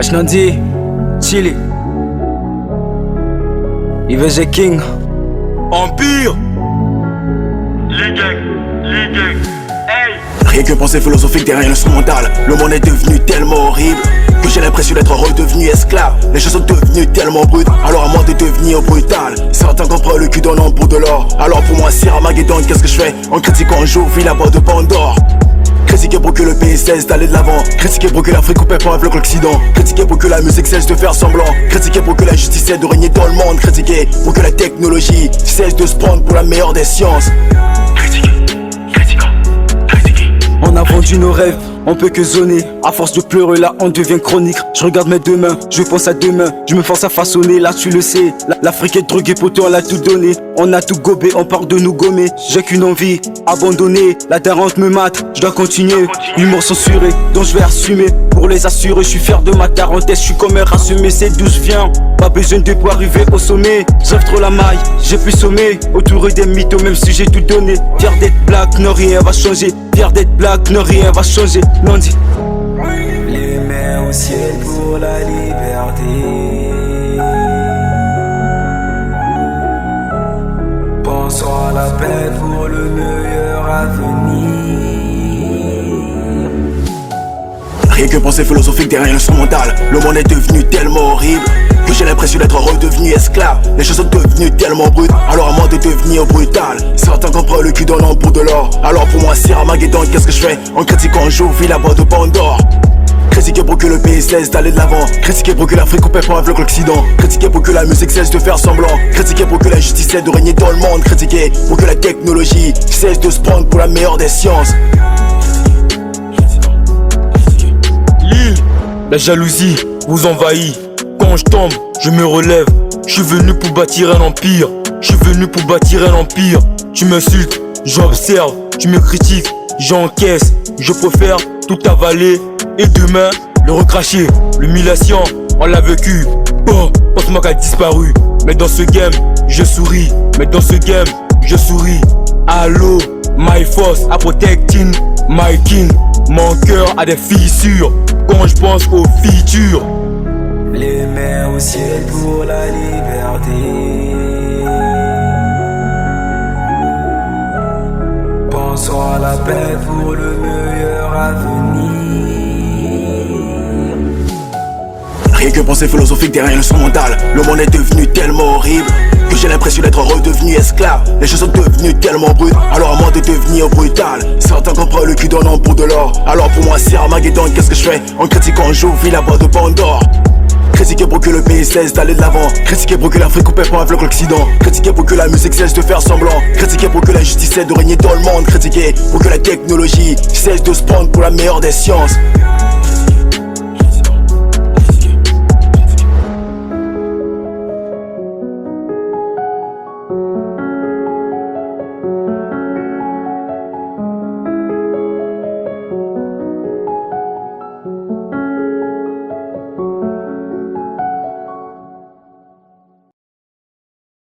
Ashnandi, Chili, IVG King, Empire. Les gangs, hey. Rien que pensée philosophique derrière le son mental. Le monde est devenu tellement horrible que j'ai l'impression d'être redevenu esclave. Les choses sont devenues tellement brutes, alors à moi de devenir brutal. Certains comprennent le cul donnant pour de l'or. Alors pour moi c'est Armageddon, qu'est-ce que je fais? En critiquant j'ouvre la boîte de Pandore. Critiquer pour que le pays cesse d'aller de l'avant. Critiquer pour que l'Afrique coupe pas avec l'Occident. Critiquer pour que la musique cesse de faire semblant. Critiquer pour que la justice cesse de régner dans le monde. Critiquer pour que la technologie cesse de se prendre pour la meilleure des sciences. on a vendu nos rêves, on peut que zoner. À force de pleurer là on devient chronique. Je regarde mes deux mains, je pense à demain. Je me force à façonner, là tu le sais. L'Afrique est droguée, poteau, on a tout donné. On a tout gobé, on part de nous gommer. J'ai qu'une envie, abandonner. La tarente me mate, je dois continuer. L'humour censuré, donc je vais assumer. Pour les assurer, je suis fier de ma tarentaise. Je suis comme un rassumé, c'est d'où je viens. Pas besoin de pour arriver au sommet. J'offre trop la maille, j'ai pu sommer. Autour des mythos, même si j'ai tout donné. Fier d'être black, non rien va changer. Fier d'être black, non rien va changer. Non dit. Les mains au ciel pour la liberté. Pensons à la paix pour le meilleur avenir. Rien que pensée philosophique derrière le son mental. Le monde est devenu tellement horrible que j'ai l'impression d'être redevenu esclave. Les choses sont devenues tellement brutes, alors à moi de devenir brutal. Certains comprennent le cul donnant pour de l'or. Alors pour moi c'est Armageddon, qu'est-ce que je fais? En critiquant j'ouvre la boîte de Pandore. Critiquer pour que le pays cesse d'aller de l'avant. Critiquer pour que l'Afrique coupe pas avec l'Occident. Critiquer pour que la musique cesse de faire semblant. Critiquer pour que la justice cesse de régner dans le monde. Critiquer pour que la technologie cesse de se prendre pour la meilleure des sciences. L'île, la jalousie vous envahit. Quand je tombe, je me relève. Je suis venu pour bâtir un empire. Je suis venu pour bâtir un empire. Tu m'insultes, j'observe. Tu me critiques, j'encaisse. Je préfère tout avaler et demain le recracher. L'humiliation, on l'a vécu. Oh, pense-moi qu'elle a disparu. Mais dans ce game, je souris. Mais dans ce game, je souris. Allô, my force a protecting my king. Mon cœur a des fissures quand je pense au futur. Les mains au ciel pour la liberté. Pensons à la paix pour le meilleur avenir. Rien que pensée philosophique derrière le son mental. Le monde est devenu tellement horrible que j'ai l'impression d'être redevenu esclave. Les choses sont devenues tellement brutes, alors à moi de devenir brutal. Certains comprennent le cul donnant pour de l'or. Alors pour moi c'est Armageddon, qu'est-ce que je fais? En critiquant j'ouvre la boîte de Pandore. Critiquer pour que le pays cesse d'aller de l'avant. Critiquer pour que l'Afrique coupe pas avec l'Occident. Critiquer pour que la musique cesse de faire semblant. Critiquer pour que la justice cesse de régner dans le monde. Critiquer pour que la technologie cesse de se prendre pour la meilleure des sciences.